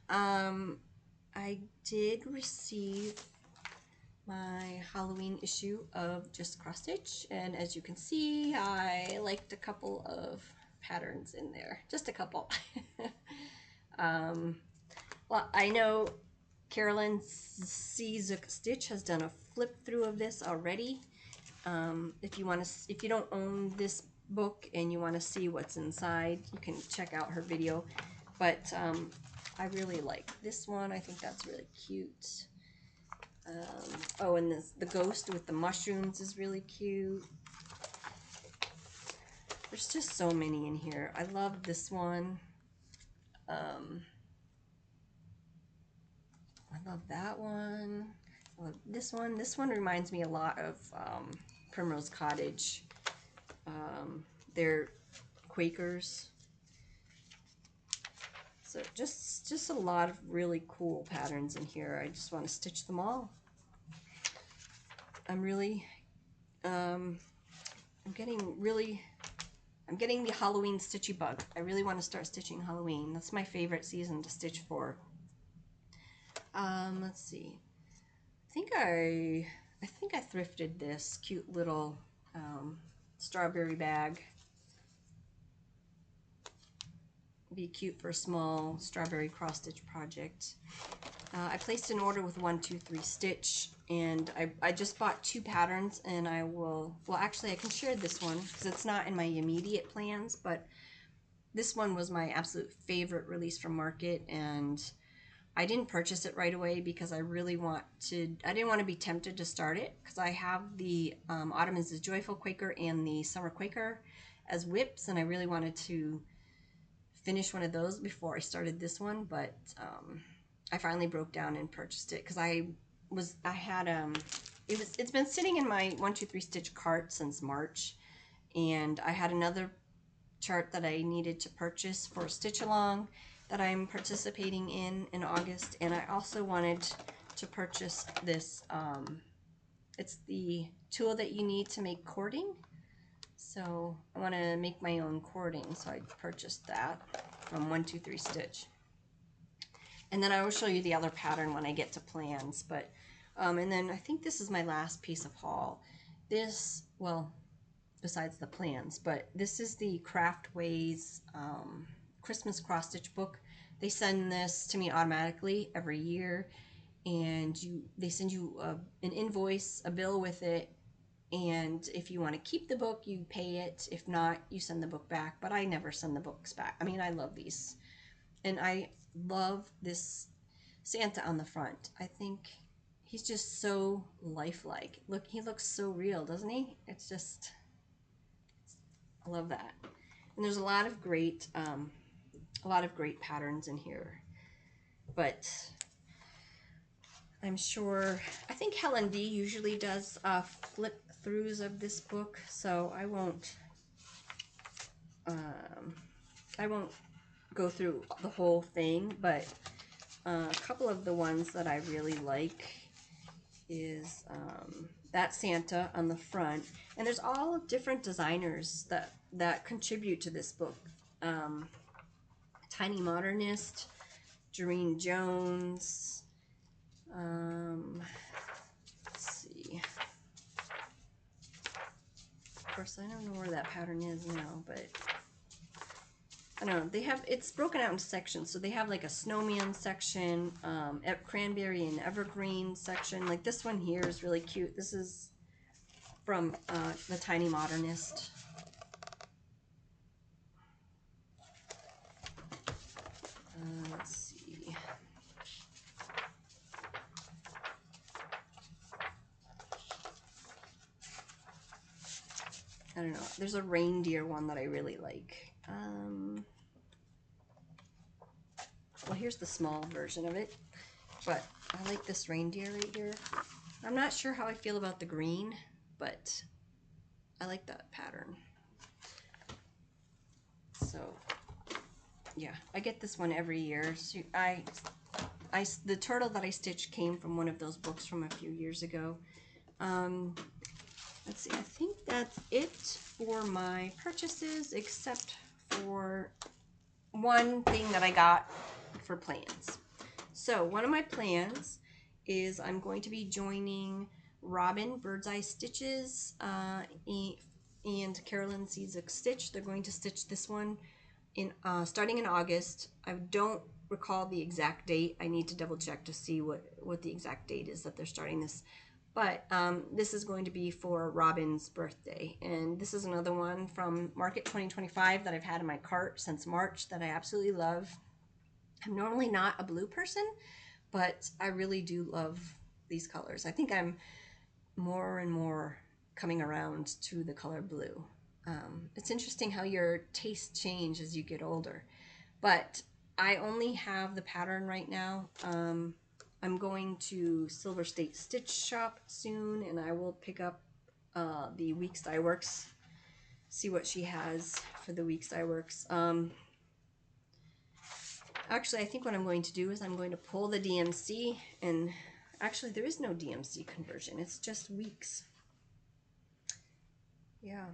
I did receive my Halloween issue of Just Cross Stitch, and as you can see, I liked a couple of patterns in there, just a couple. Well, I know Carolyn Sees a Stitch has done a flip through of this already. If you don't own this book and you want to see what's inside, you can check out her video. But I really like this one. I think that's really cute. Oh, and the ghost with the mushrooms is really cute. There's just so many in here. I love this one. I love that one. I love this one. This one reminds me a lot of Primrose Cottage. They're Quakers. So just a lot of really cool patterns in here. I just want to stitch them all. I'm really, I'm getting the Halloween stitchy bug. I really want to start stitching Halloween. That's my favorite season to stitch for. Let's see. I think I thrifted this cute little strawberry bag. Be cute for a small strawberry cross stitch project. I placed an order with 123 Stitch, and I just bought 2 patterns, and well actually I can share this one because it's not in my immediate plans, but this one was my absolute favorite release from market, and I didn't purchase it right away because I didn't want to be tempted to start it, because I have the Autumn is the Joyful Quaker and the Summer Quaker as whips, and I really wanted to finish one of those before I started this one, but I finally broke down and purchased it because it's been sitting in my 123 Stitch cart since March, and I had another chart that I needed to purchase for a stitch along that I'm participating in August, and I also wanted to purchase this it's the tool that you need to make cording. So I want to make my own cording, so I purchased that from 123 Stitch. And then I will show you the other pattern when I get to plans. But and then I think this is my last piece of haul. This, well, besides the plans, but this is the Craftways Christmas cross stitch book. They send this to me automatically every year, and they send you an invoice, a bill with it. And if you want to keep the book, you pay it. If not, you send the book back. But I never send the books back. I mean, I love these. And I love this Santa on the front. I think he's just so lifelike. Look, he looks so real, doesn't he? It's just, I love that. And there's a lot of great patterns in here. But I'm sure, I think Helen D usually does flip throughs of this book, so I won't go through the whole thing, but a couple of the ones that I really like is that Santa on the front, and there's all different designers that contribute to this book. Tiny Modernist, Doreen Jones, let's see. Of course, I don't know where that pattern is now, but I don't know. It's broken out into sections. So they have like a snowman section, cranberry and evergreen section. Like this one here is really cute. This is from the Tiny Modernist. Let's see. I don't know. There's a reindeer one that I really like. Well, here's the small version of it, but I like this reindeer right here. I'm not sure how I feel about the green, but I like that pattern. So yeah, I get this one every year. So the turtle that I stitched came from one of those books from a few years ago. Let's see, I think that's it for my purchases, except for one thing that I got for plans. So one of my plans is I'm going to be joining Robin Bird's Eye Stitches and Carolyn Cezek Stitch. They're going to stitch this one in starting in August. I don't recall the exact date. I need to double check to see what the exact date is that they're starting this. But this is going to be for Robin's birthday. And this is another one from Market 2025 that I've had in my cart since March that I absolutely love. I'm normally not a blue person, but I really do love these colors. I think I'm more and more coming around to the color blue. It's interesting how your tastes change as you get older. But I only have the pattern right now. I'm going to Silver State Stitch Shop soon, and I will pick up the Weeks Dye Works, see what she has for the Weeks Dye Works. Actually, I think what I'm going to do is I'm going to pull the DMC, and actually there is no DMC conversion. It's just weeks. Yeah.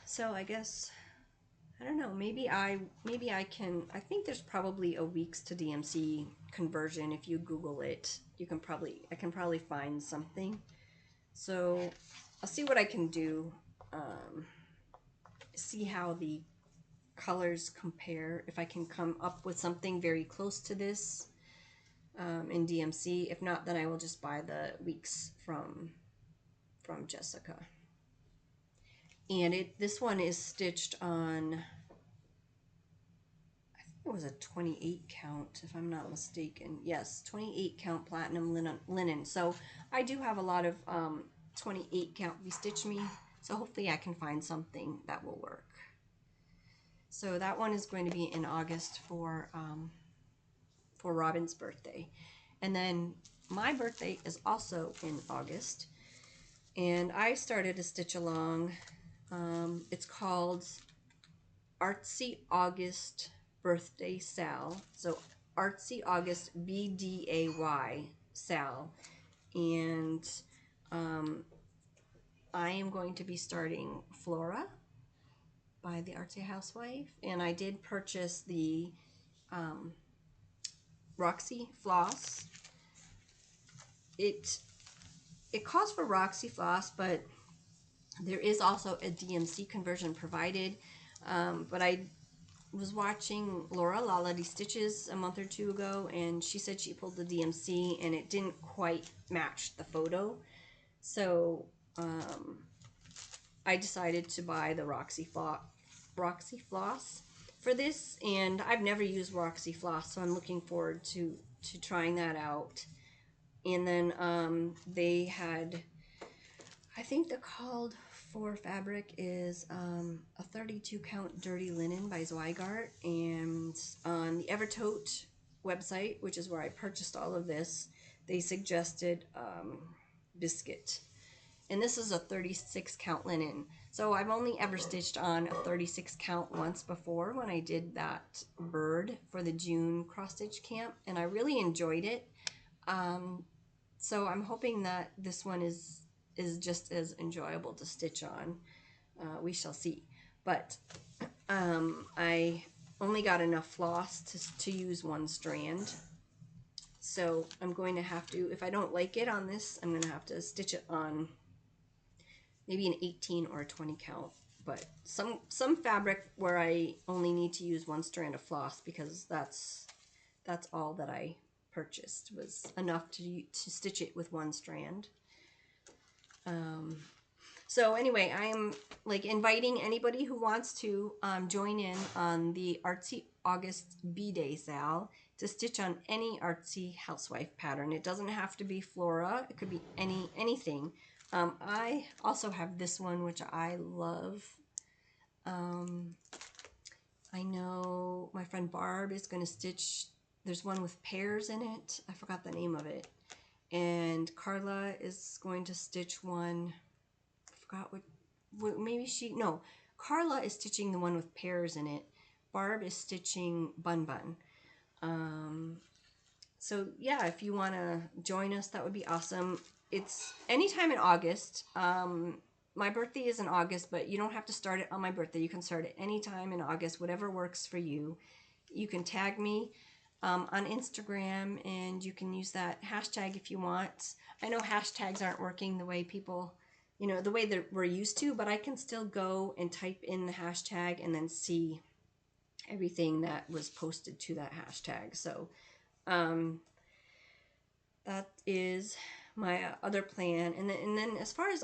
So I guess, I don't know, maybe I can, I think there's probably a weeks to DMC conversion. If you Google it, I can probably find something. So I'll see what I can do, see how the colors compare, if I can come up with something very close to this in DMC. If not, then I will just buy the weeks from Jessica. And this one is stitched on, I think it was a 28 count if I'm not mistaken. Yes, 28 count platinum linen. So I do have a lot of 28 count Stitch Me, so hopefully I can find something that will work. So that one is going to be in August for Robin's birthday. And then my birthday is also in August. And I started a stitch along. It's called Artsy August Birthday Sal. So Artsy August BDAY Sal. And I am going to be starting Flora by the Artsy Housewife. And I did purchase the Roxy Floss. It calls for Roxy Floss, but there is also a DMC conversion provided. But I was watching Laura Lala Stitches a month or two ago, and she said she pulled the DMC and it didn't quite match the photo. So I decided to buy the Roxy Floss for this, and I've never used Roxy Floss, so I'm looking forward to trying that out. And then they had, I think the called for fabric is a 32 count dirty linen by Zweigart, and on the Evertote website, which is where I purchased all of this, they suggested biscuit. And this is a 36 count linen. So I've only ever stitched on a 36 count once before when I did that bird for the June cross stitch camp, and I really enjoyed it. So I'm hoping that this one is just as enjoyable to stitch on. We shall see. But I only got enough floss to use one strand. So I'm going to have to, if I don't like it on this, I'm going to have to stitch it on maybe an 18 or a 20 count. But some fabric where I only need to use one strand of floss, because that's all that I purchased, was enough to stitch it with one strand. So anyway, I am like inviting anybody who wants to join in on the Artsy August B-Day Sal to stitch on any Artsy Housewife pattern. It doesn't have to be Flora. It could be anything. I also have this one, which I love. I know my friend Barb is going to stitch, there's one with pears in it. I forgot the name of it. And Carla is going to stitch one, I forgot what maybe no, Carla is stitching the one with pears in it. Barb is stitching Bun Bun. So yeah, if you want to join us, that would be awesome. It's anytime in August. my birthday is in August, but you don't have to start it on my birthday. You can start it anytime in August, whatever works for you. You can tag me on Instagram, and you can use that hashtag if you want. I know hashtags aren't working the way people, you know, the way that we're used to, but I can still go and type in the hashtag and then see everything that was posted to that hashtag. So that is my other plan. And then as far as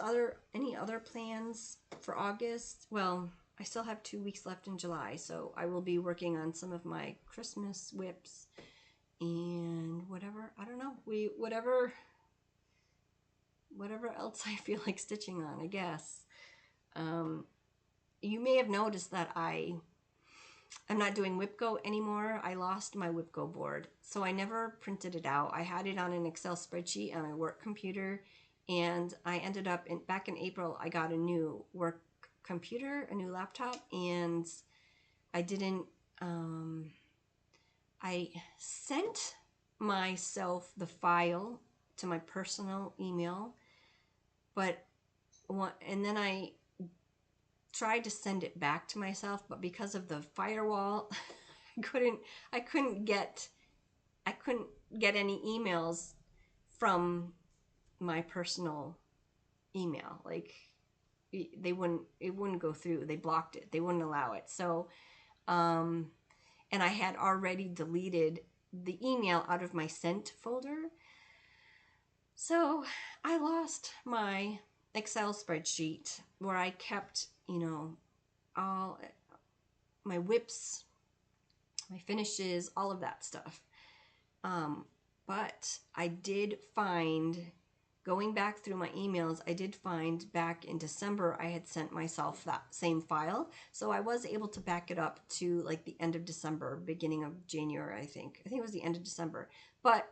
any other plans for August, well, I still have 2 weeks left in July, so I will be working on some of my Christmas whips and whatever, I don't know, whatever else I feel like stitching on, I guess. You may have noticed that I'm not doing WIPGO anymore. I lost my WIPGO board, so I never printed it out. I had it on an Excel spreadsheet on my work computer, and I ended up, back in April, I got a new work computer, a new laptop, and I didn't, I sent myself the file to my personal email, and then I tried to send it back to myself, but because of the firewall, I couldn't get any emails from my personal email. Like, it wouldn't go through. They blocked it. They wouldn't allow it. So, and I had already deleted the email out of my sent folder. So I lost my Excel spreadsheet where I kept, you know, all my whips, my finishes, all of that stuff. But I did find, going back through my emails, I did find back in December I had sent myself that same file. So I was able to back it up to like the end of December, beginning of January, I think. I think it was the end of December. But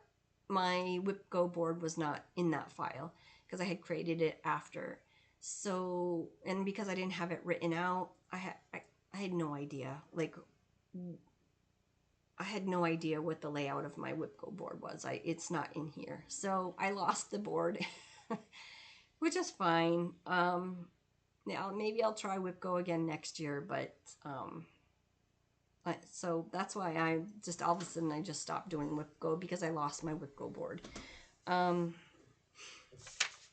my WIPGO board was not in that file because I had created it after. So, and because I didn't have it written out, I had no idea. Like, I had no idea what the layout of my WIPGO board was. It's not in here. So I lost the board, which is fine. Yeah, maybe I'll try WIPGO again next year, but so that's why I just all of a sudden I just stopped doing WIPGO, because I lost my WIPGO board. And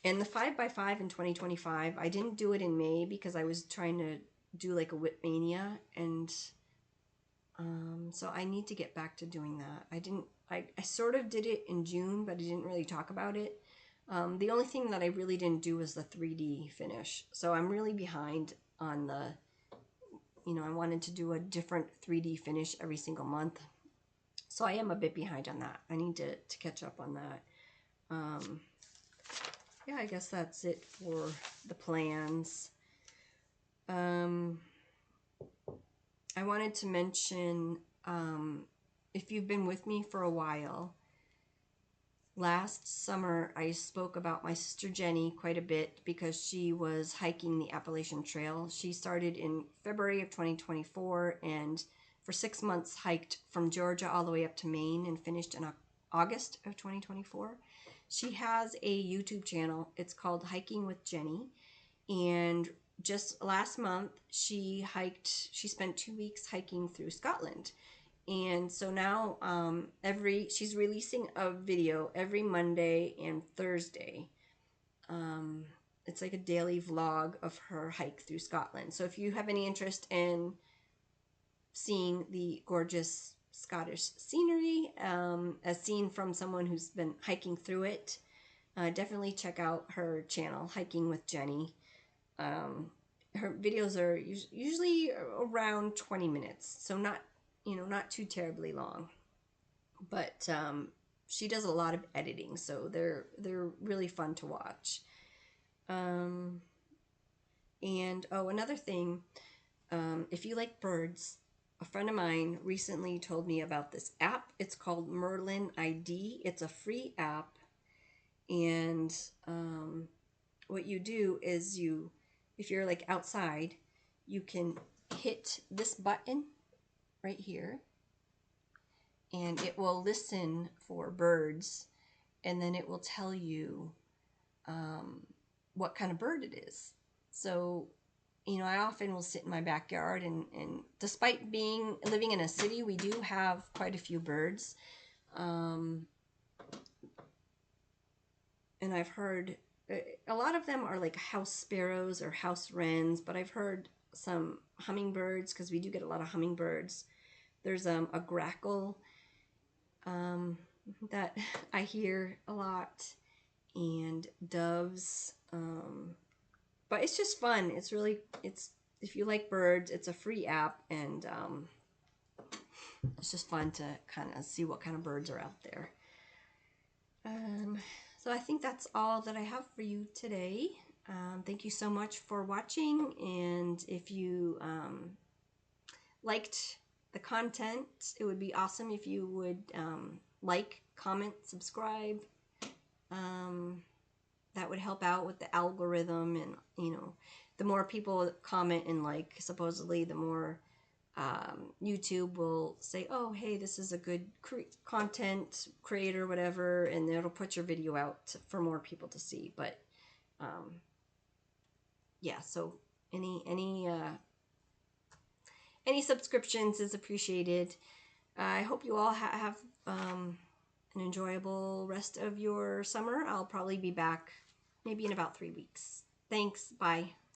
the 5x5 in 2025, I didn't do it in May because I was trying to do like a WIP Mania, and so I need to get back to doing that. I sort of did it in June, but I didn't really talk about it. The only thing that I really didn't do was the 3D finish. So I'm really behind on the, you know, I wanted to do a different 3D finish every single month. So I am a bit behind on that. I need to catch up on that. Yeah, I guess that's it for the plans. I wanted to mention, if you've been with me for a while, last summer I spoke about my sister Jenny quite a bit because she was hiking the Appalachian Trail. She started in February of 2024 and for 6 months hiked from Georgia all the way up to Maine and finished in August of 2024. She has a YouTube channel. It's called Hiking with Jenny, and just last month she spent 2 weeks hiking through Scotland. And so now she's releasing a video every Monday and Thursday. It's like a daily vlog of her hike through Scotland. So if you have any interest in seeing the gorgeous Scottish scenery, as seen from someone who's been hiking through it, definitely check out her channel, Hiking with Jenny. Her videos are usually around 20 minutes, so not too terribly long, but she does a lot of editing, so they're really fun to watch. And another thing, if you like birds, a friend of mine recently told me about this app. It's called Merlin ID. It's a free app, and what you do is if you're like outside, you can hit this button right here, and it will listen for birds, and then it will tell you what kind of bird it is. So, you know, I often will sit in my backyard, and despite living in a city, we do have quite a few birds. And I've heard a lot of them are like house sparrows or house wrens, but I've heard some hummingbirds, because we do get a lot of hummingbirds. There's a grackle that I hear a lot, and doves. But it's just fun. It's really, if you like birds, it's a free app, and it's just fun to kind of see what kind of birds are out there. So I think that's all that I have for you today. Thank you so much for watching, and if you liked the content, it would be awesome if you would like, comment, subscribe. That would help out with the algorithm, and you know, the more people comment and like, supposedly the more YouTube will say, oh hey, this is a good content creator, whatever, and it'll put your video out for more people to see. But yeah, so any subscriptions is appreciated. I hope you all have an enjoyable rest of your summer. I'll probably be back maybe in about 3 weeks. Thanks. Bye.